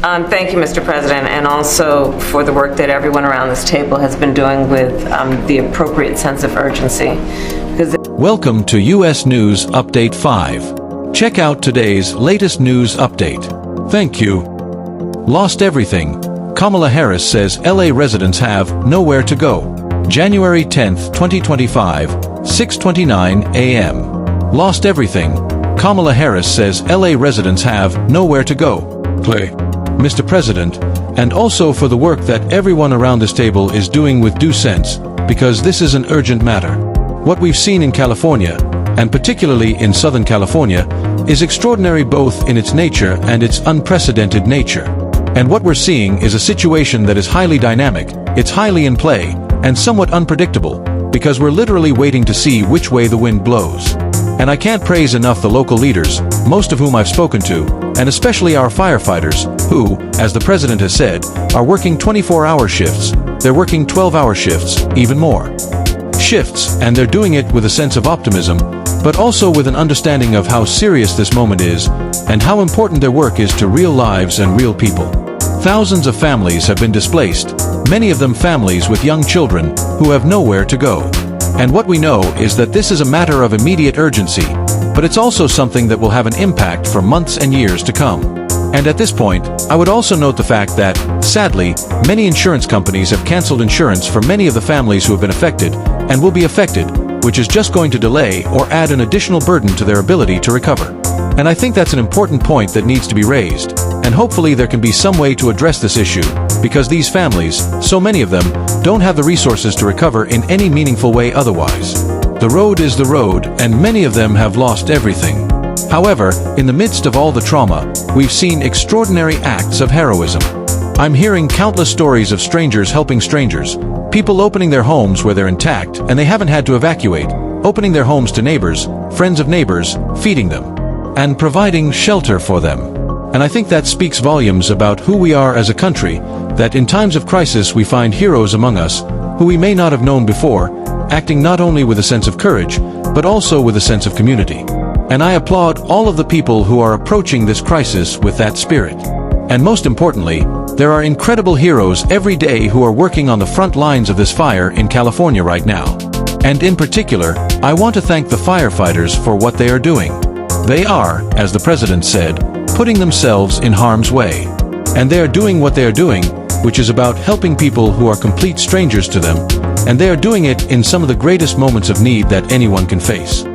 Thank you, Mr. President, and also for the work that everyone around this table has been doing with the appropriate sense of urgency. Welcome to US News Update 5. Check out today's latest news update. Thank you. Lost everything. Kamala Harris says LA residents have nowhere to go. January 10, 2025, 6:29 a.m. Lost everything. Kamala Harris says LA residents have nowhere to go. Play. Mr. President, and also for the work that everyone around this table is doing with due sense, because this is an urgent matter. What we've seen in California, and particularly in Southern California, is extraordinary both in its nature and its unprecedented nature. And what we're seeing is a situation that is highly dynamic, it's highly in play, and somewhat unpredictable, because we're literally waiting to see which way the wind blows. And I can't praise enough the local leaders, most of whom I've spoken to, and especially our firefighters, who, as the President has said, are working 24-hour shifts. They're working 12-hour shifts, even more shifts, and they're doing it with a sense of optimism, but also with an understanding of how serious this moment is, and how important their work is to real lives and real people. Thousands of families have been displaced, many of them families with young children, who have nowhere to go. And what we know is that this is a matter of immediate urgency, but it's also something that will have an impact for months and years to come. And at this point, I would also note the fact that, sadly, many insurance companies have canceled insurance for many of the families who have been affected, and will be affected, which is just going to delay or add an additional burden to their ability to recover. And I think that's an important point that needs to be raised, and hopefully there can be some way to address this issue, because these families, so many of them, don't have the resources to recover in any meaningful way otherwise. The road is the road, and many of them have lost everything. However, in the midst of all the trauma, we've seen extraordinary acts of heroism. I'm hearing countless stories of strangers helping strangers, people opening their homes where they're intact and they haven't had to evacuate, opening their homes to neighbors, friends of neighbors, feeding them, and providing shelter for them. And I think that speaks volumes about who we are as a country, that in times of crisis we find heroes among us, who we may not have known before, acting not only with a sense of courage, but also with a sense of community. And I applaud all of the people who are approaching this crisis with that spirit. And most importantly, there are incredible heroes every day who are working on the front lines of this fire in California right now. And in particular, I want to thank the firefighters for what they are doing. They are, as the President said, putting themselves in harm's way. And they are doing what they are doing, which is about helping people who are complete strangers to them, and they are doing it in some of the greatest moments of need that anyone can face.